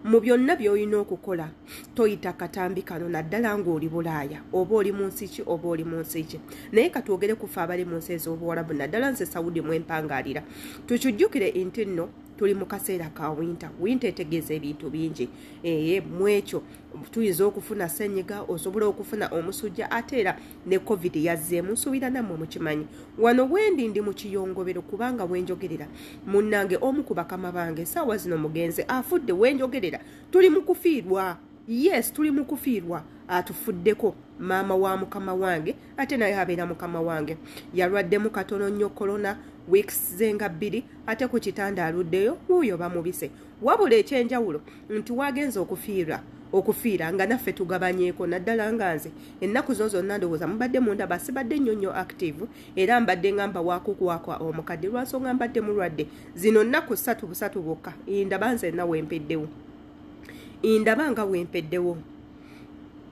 mu byonna by'olina okukola toyita katambi kano naddala ng'oli Bulaaya oba oli mu nsi ki oba oli mu nsi ki. Naye katwogere ku ffe abali mu nsi ez'Obuwarabu naddala nze Saudi mwempangaalira tukijjukire nti nno tuli mu kaseera ka winter etegeeza ebintu bingi mu ekyo tuyinza okufuna ssenyiga osobola okufuna omusujja ate era ne covid yazzeemu nsuubira nammwe mukimanyi. Wano wendi ndi mu kiyongobero kubanga wenjogerera munnange omu ku bakama bange essaawa zino mugenzi afudde wenjogerera tuli mu kufiirwa. Yes, tuli mu kufiirwa atufuddeko maama wa mukama wange ate naye abeera mukama wange yalwaddemu katono nnyo corona weeks zenga 2 ate ku kitanda aluddeyo wuuyo bamubise. Wabula ekyenjawulo nti wagenza okufiira nga naffe tugabanyeeko naddala nga nze ennaku zo zonna ndowooza mubadde munda basibadde nnyo active era mbadde ngamba waakukwakwa omukadde lwansonga mbadde mulwadde zino nnaku 3 bokka indaba nze na wempeddewo indaba nga wempeddewo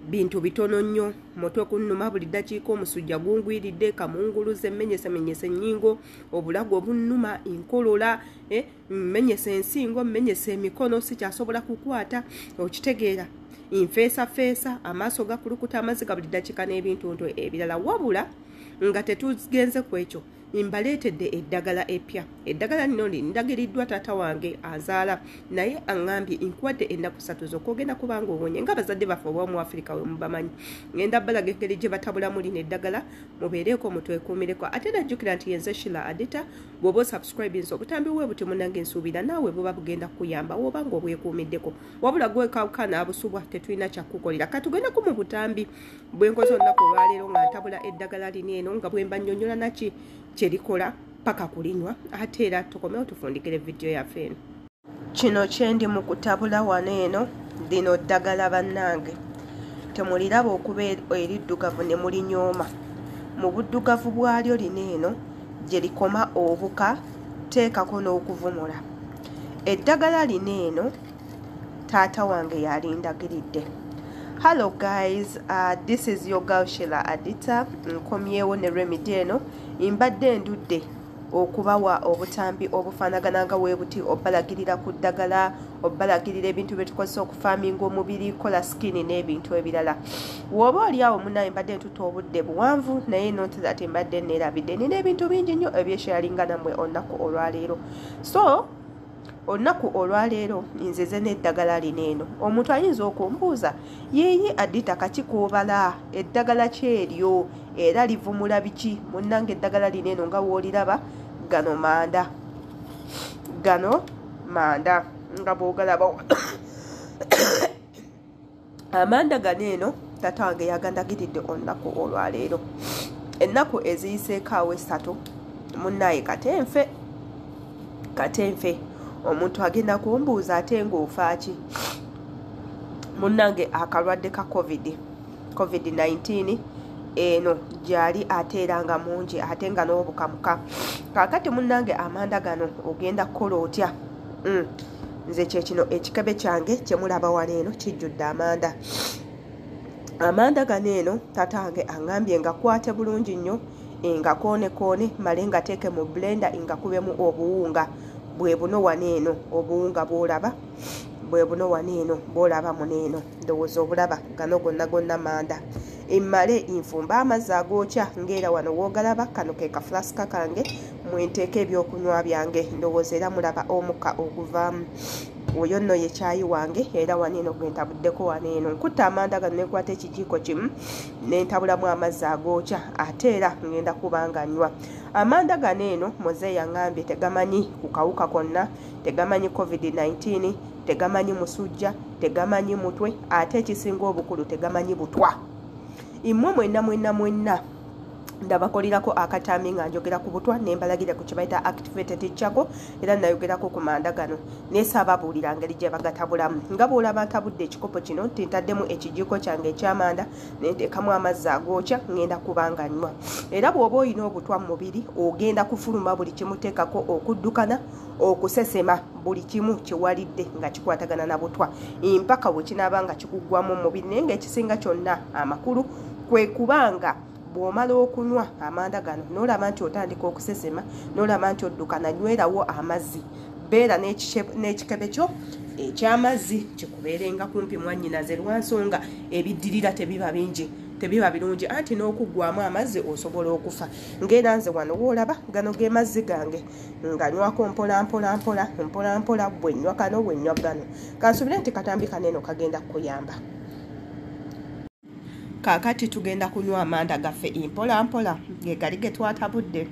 bintu bitono nnyo mutwe kunnuma buli ddakiika omusujja gungwiridde kamunguluze mmenyese nnyingo obulago obunnuma inkolola mmenyese ensingo mmenyese emikono sikyasobola kukwata okitegeera infeesa amaaso gakulukuta amaziga buli ddakiika n'ebintu ebirala. Wabula nga tetugenze ku ekyo imbaleetedde eddagala epya. Eddagala lino lindagiriddwa taata wange azaala naye aŋŋambye nkuwadde ennaku 3 zokka ogenda kubanga owonye nga bazadde baffe ob'omu Afirika we mubamanyi. Ngenda balaga engeri gye batabulamu lino eddagala mubeereeko mutwekuumireko ate najjukira nti yenze Sheila Adita bw'oba osubscribinze obutambi bwe buti munnange nsuubira naawe buba bugenda kuyamba woba nga obwekuumiddeko. Wabula gwekawukana abusubwa tetulina kyakukolera katugenda mu butambi bwenkoze olunaku olwaleero nga ntabula eddagala lino eno nga bwe mba nnyonnyola naki kyerikola paka kulinywa ate era tukomewo tufundikire vidiyo yaffe eno. Kino kyendi mu kutabula wano eno lino ddagala bannange temuliraba okuba eriddugavu ne mulinyooma mu buddugavu bwalyo lino eno gye likoma obuka teekako n'okuvumula. Eddagala lino eno taata wange yalindagiridde. Hello guys, this is your girl Sheila Adita. Nkomyewo ne remedy eno imbadde ndudde okubawa obutambi obufaanagana nga weebuti obalagirira ku ddagala obalagirira ebintu bye tukozesa okufaaminga omubiri kola skin n'ebintu ebirala. Woba oli awo munnaye mbadde ntuta obudde buwanvu naye notera ati mbadde neerabidde nina ebintu bingi nnyo ebyeshayalinga nammwe olunaku olwaleero. So olunaku olwaleero nzeze n'eddagala lino eno. Omuntu ayinza okumbuuza yeeyi Adita kakikuubala eddagala kyeryo era livumula biki? Munnange eddagala lino eno nga wooliraba gano manda nga bw'ogalaba amanda gano eno taata wange yagandagiridde olunaku olwaleero. Ennaku eziyiseeko awo 3 munnaye katenfe omuntu agenda kumbuuza ate ng'ofa ki? Munnange akalwadde ka covid-19 eno gyali ateeranga mungi ate nga n'obukamuka. Kaakati munnange amanda gano ogenda kukola otya? Nze kyekino ekikebe kyange kye mulaba wano eno kijjudde amanda. Amanda gano eno taata wange aŋŋambye nga kwate bulungi nnyo nga koone male nga teeke mu blender nga kubemu obuwunga bwe buno wano eno obuwunga bw'olaba bwe buno wano eno bw'olaba muno eno ndowooza obulaba gano gonna manda emmale infumba amazzi agookya ng'era wano woogalaba kano ke kafulaska kange mwenteeka ebyokunywa byange ndowooza era mulaba omukka oguvaamu. Oyo nno ye caayi wange era wano eno gwe ntabuddeko wano eno. Nkutta amanda gano nekwata ekijiiko kimu nentabulamu amazzi agookya ate era ngenda kubanga nywa. Amanda gano eno muze yaŋŋambye tegamanyi ku kawuka konna, tegamanyi covid-19, tegamanyi musujja, tegamanyi mutwe ate ekisinga obukulu tegamanyi butwa. Immwe mwenna ndabakolirako akatambi nga njogera ku butwa nembalagira ku kibayita activated chako era nayogerako ku manda gano nesababuulira ngeri gye bagatabulamu. Nga bw'olaba ntabudde ekikopo kino ntaddemu ekijiiko kyange ekyamanda nenteekamu amazzi agookya ngenda kubanga nywa. Era bw'oba olina obutwa mu mubiri ogenda kufuluma buli kimu teekako okuddukana okusesema buli kimu kiwalidde nga kikwatagana na butwa mpaka bwe kinaaba nga kikuggwamu mu mubiri. Naye ng'ekisinga kyonna amakulu kwe kubanga bw'omala okunywa amanda gano n'olaba nti otandika okusesema n'olaba nti oddukana nywerawo amazzi beera n'ekikebe kyo ekyamazzi kikubeerenga kumpi mwannyinaze lwansonga ebiddirira tebiba bingi tebiba birungi anti n'okuggwamu amazzi osobola okufa ng'era nze wano woolaba gano ge mazzi gange nga nywako mpola bwennywa kano bwennywa gano kansubire nti katambi kaneeno kagenda kukuyamba. Kaakati tugenda kunywa amanda gaffe mpola ge gali ge twatabudde.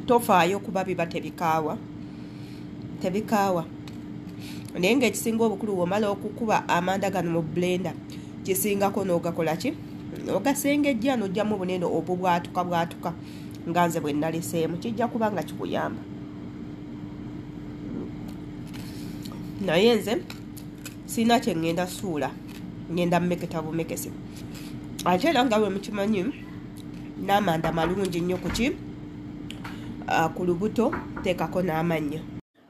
Tofaayo kuba biba tebikaawa naye ng'ekisinga obukulu womala okukuba amanda gano mu blender kisingako n'ogakola ki ogasengejja n'ojjamu bunene obubwatuka nga nze bwe naleseemu kijja kuba nga kikuyamba. Naye nze sina kye ngenda suula ngenda mmeketa bumekese ate era nga bwe mukimanyi n'amanda malungi nnyo ku lubuto teekako n'amannyo.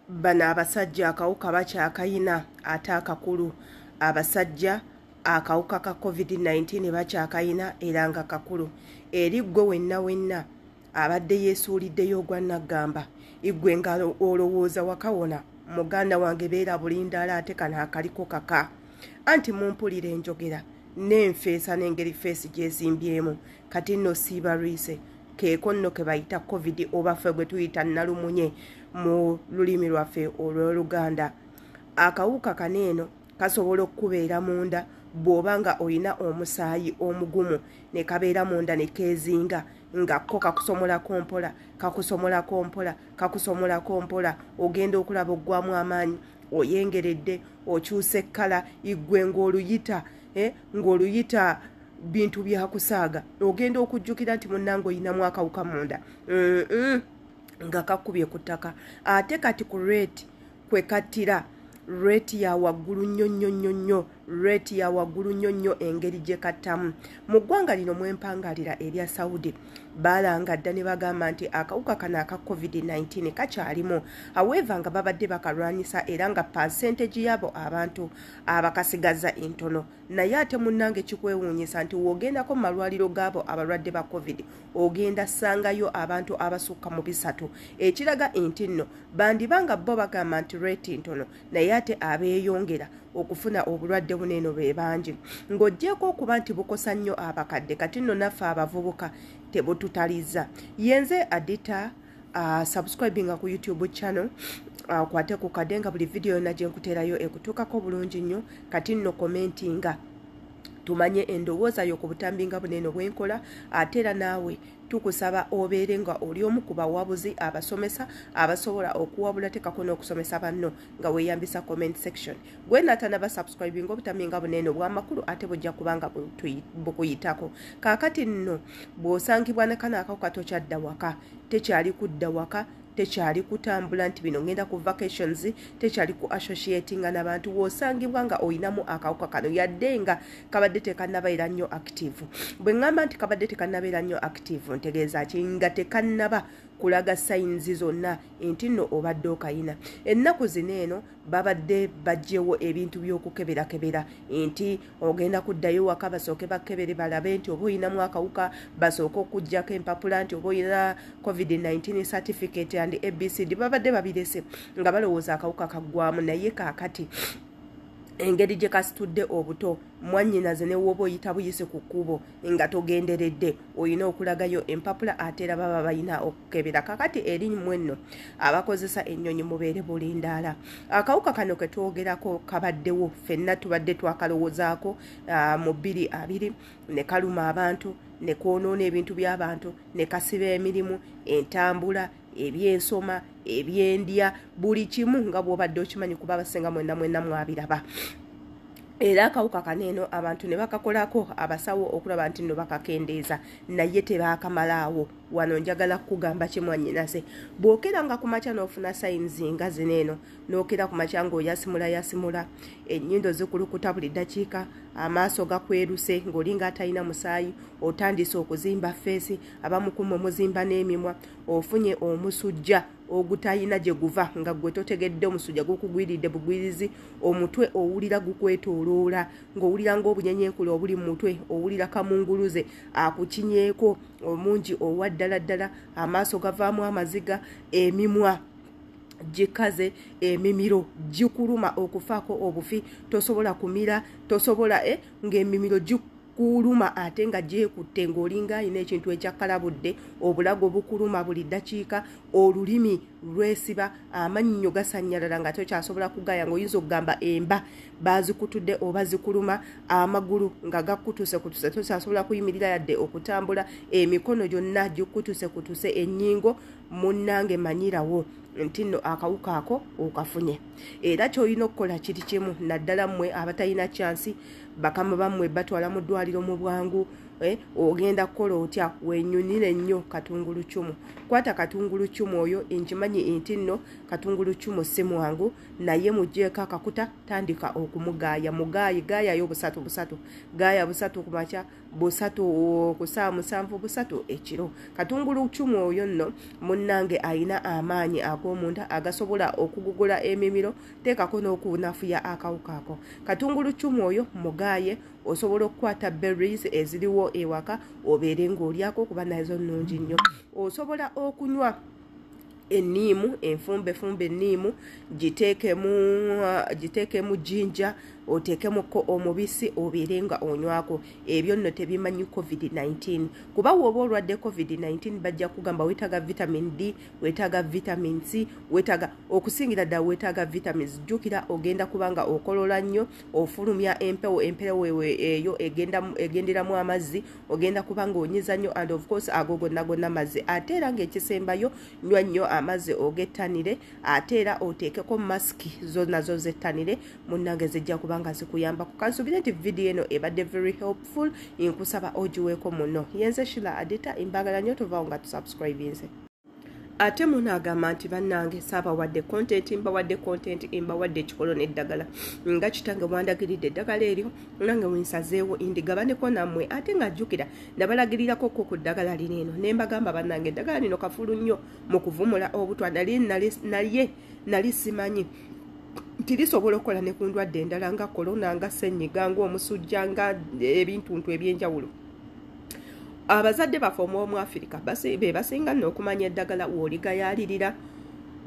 Bano abasajja akawuka bakyakayina ate akakulu abasajja akawuka ka COVID-19 bakyakayina era nga kakulu eri ggwe wenna abadde yeesuuliddeyo ogwa naggamba iggwe nga olowooza wakawona muganda wange beera bulindaala ate kano akaliko kaka anti mumpulira enjogera n'enfeesa n'engeri feesi gyezimbyemu kati nno siibalwise keeko nno ke bayita covid oba ffe gwe tuyita nalumunye mu lulimi lwaffe olw'Oluganda. Akawuka kaneeno kasobola okubeera munda bw'oba nga olina omusaayi omugumu ne kabeera munda ne keezinga nga ko kakusomolako mpola ogenda okulaba oggwamu amaanyi oyengeredde okyusa ekkala iggwe ng'oluyita bintu byakusaaga ogenda okujjukira nti munnange oyinamu akawuka munda nga kakubye ku ttaka ate kati ku rate kwe kattira rate ya waggulu nnyo engeri gye kattamu. Mu ggwanga lino mwempangalira erya Saudi balanga dda ne bagamba nti akawuka kano aka COVID-19 kakyalimu however nga babadde bakalwanyisa era nga percentage yabo abantu abakasigaza entono naye ate munnange kikwewuunyisa nti wogendako mu malwaliro gaabo abalwadde ba covid ogenda sangayo abantu abasukka mu 3 ekiraga enti nno bandibanga bo bagamba nti rate ntono naye ate abeeyongera okufuna obulwadde buneeno be bangi ng'oggyeko okuba nti bukosa nnyo abakadde kati nno naffe abavubuka tebututaliza. Yenze adita subscribing ku YouTube channel kwate ku kadde nga buli video yonna gye nkuteerayo ekutuukako bulungi nnyo kati nno commentinga tumanye endowooza yo ku butambi nga buneeno bwenkola ate era naawe tukusaba obeere nga oli omu ku bawabuzi abasomesa abasobola okuwabula tekako n'okusomesa banno nga weeyambisa comment section. Gwe natanaba subscribing obutambi nga buneeno bw'amakulu ate bujja kubanga bukuyitako. Kaakati nno bw'osangibwa ne kano akawuka tokyadda waka tekyali kudda waka tekyali kutambula nti bino ngenda ku vacations tekyali ku associatinga n'abantu w'osangibwa nga oyinamu akawuka kano yadde nga kabadde tekannabeera nnyo active. Bwe ngamba nti kabadde tekannabeera nnyo active ntegeeza ki nga tekannaba kulaga sayinzi zonna enti nno obadde okayina. Ennaku zino eno babadde bajjewo ebintu by'okukeberakebera enti ogenda kuddayo waka basooke bakebere balabe nti oba oyinamu akawuka basooke okuggyako empapula nti oba oyina COVID-19 certificate and ABCD babadde babirese nga balowooza akawuka kaggwamu naye kaakati engeri gye kasitudde obuto mwannyinaze ne woba oyita buyise ku kkubo nga togenderedde olina okulagayo empapula ate era baba balina okukebera. Kakati eri mwenno abakozesa ennyonyi mubeere bulindaala. Akawuka kano ke twogerako kabaddewo ffenna tubadde twakalowoozaako mu 2020 ne kaluma abantu ne kwonoona ebintu by'abantu ne kasiba emirimu entambula ebyensoma ebyendya buli kimu nga bw'obadde okimanyi kuba abasenga mwenna mwabiraba. Era akawuka kaneeno abantu ne bakakolako abasawo okulaba nti nno bakakendeeza naye tebaakamalaawo. Wano njagala kugamba kimwannyinaze bw'okera nga ku makya n'ofuna sayinzi nga zineeno n'okera ku makya ng'oyasimula ennyindo zikulukuta buli ddakiika amaaso gakweruse ng'olinga atalina musaayi otandise okuzimba feesi abamukumu muzimba n'emimwa ofunye omusujja ogutayina gye guva nga gwe totegedde omusujja gukugwiridde bugwirizi omutwe owulira gukwetooloola ng'owulira ng'obunyenyenkulu obuli mu mutwe owulira kamunguluze akukinyeeko omungi owa ddala amaaso gavaamu amaziga emimwa jikaze emimiro jikuluma okufaako obufi tosobola kumira tosobola ng'emimiro kuluma ate nga gyekutte ng'olinga alina ekintu ekyakalabudde obulago bukuluma buli ddakiika olulimi lwesiba amannyo gasanyalala nga tokyasobola kugaya ng'oyinza okugamba emba bazikutudde oba zikuluma amagulu nga gakutuse tokyasobola kuyimirira yadde okutambula emikono gyonna gikutuse ennyingo munnange manyirawo nti nno akawuka ako okafunye era kyolina okukola kiri kimu naddala mmwe abatalina chansi bakama bammwe batwala mu ddwaliro mu bwangu ogenda kukola otya wenyunire nnyo katungulu cumu kwata katungulu cumu oyo nkimanyi nti nno katungulu cumu si mwangu naye mugyeeko akakuta tandika okumugaaya gaayayo busatu gaaya busatu ku makya busatu ku ssaawa 7 busatu ekiro katungulu cumu oyo nno munnange alina amaanyi ag'omunda agasobola okugugula emimiro teekako n'okunafuya akawuka ako katungulu cumu oyo mugaaye osobola okukwata berries eziriwo ewaka obeere ng'olyako kuba nazo nnungi nnyo osobola okunywa enniimu enfumbe enniimu giteekemu jinja oteekemuko omubisi obeere nga onywako ebyo nno tebimanyi covid-19 kuba woba olwadde covid-19 bajja kugamba weetaaga vitamin D weetaaga vitamin C weetaaga okusingira ddala weetaaga vitamins jjukira ogenda kubanga okolola nnyo ofulumya empewo eyo egenderamu amazzi ogenda kubanga onyiza nnyo and of course ago gonna mazzi ate era ng'ekisembayo nywa nnyo amazzi ogettanire ate era oteekeko masiki nazo zettanire munnange zijja kuba nga zikuyambako kansubire nti video eno ebadde very helpful nkusaba ogiweeko muno yenze Shila Adita imbagala nnyo tovaawo nga tusubscribinze ate munagamba nti bannange saabawadde content mbawadde ekikolo n'eddagala nga kitange bwandagiridde eddagala eryo nange wensazeewo indigabaneko nammwe ate nga jjukira nabalagirirako ku ddagala lino eno ne mbagamba bannange eddagala lino kafulu nnyo mu kuvumula obutwa nali simanyi nti lisobola okukola ne ku ndwadde endala nga kolona nga ssenyiga ng'omusujja nga ebintuntu ebyenjawulo abazadde baffe omw'omu Afirika be basinga nno okumanya eddagala w'oligayaalirira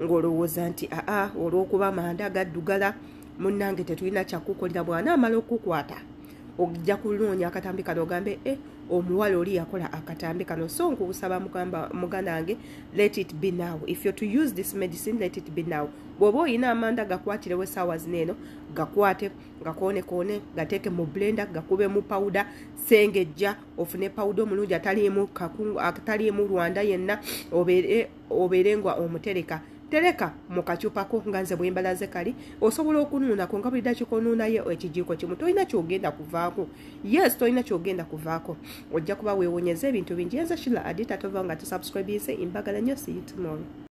ng'olowooza nti olw'okuba manda gaddugala munnange tetulina kyakukolera bw'anaamala okukwata ojja kunoonya akatambi kano ogambe omuwala oli yakola akatambi kano so nkusaba muganange let it be now if you're to use this medicine let it be now bw'oba olina amanda gakwatirewo essaawa zineeno gakwate gakoonekone gateeke mu blender gakube mu powder sengejja ofune powder omulungi ataliimu lwanda yenna obeere nga omutereka tereka mu kacupako nga nze bwembalaze kali osobola okunuunako nga buli dakiika onuunayo ekijiiko kimu tolina kyogenda kuvaako tolina kyogenda kuvaako ojja kuba weewonyeza ebintu bingi yenza Shila Adita tovaawo nga tusubscribinze imbagala nnyo see you tomorrow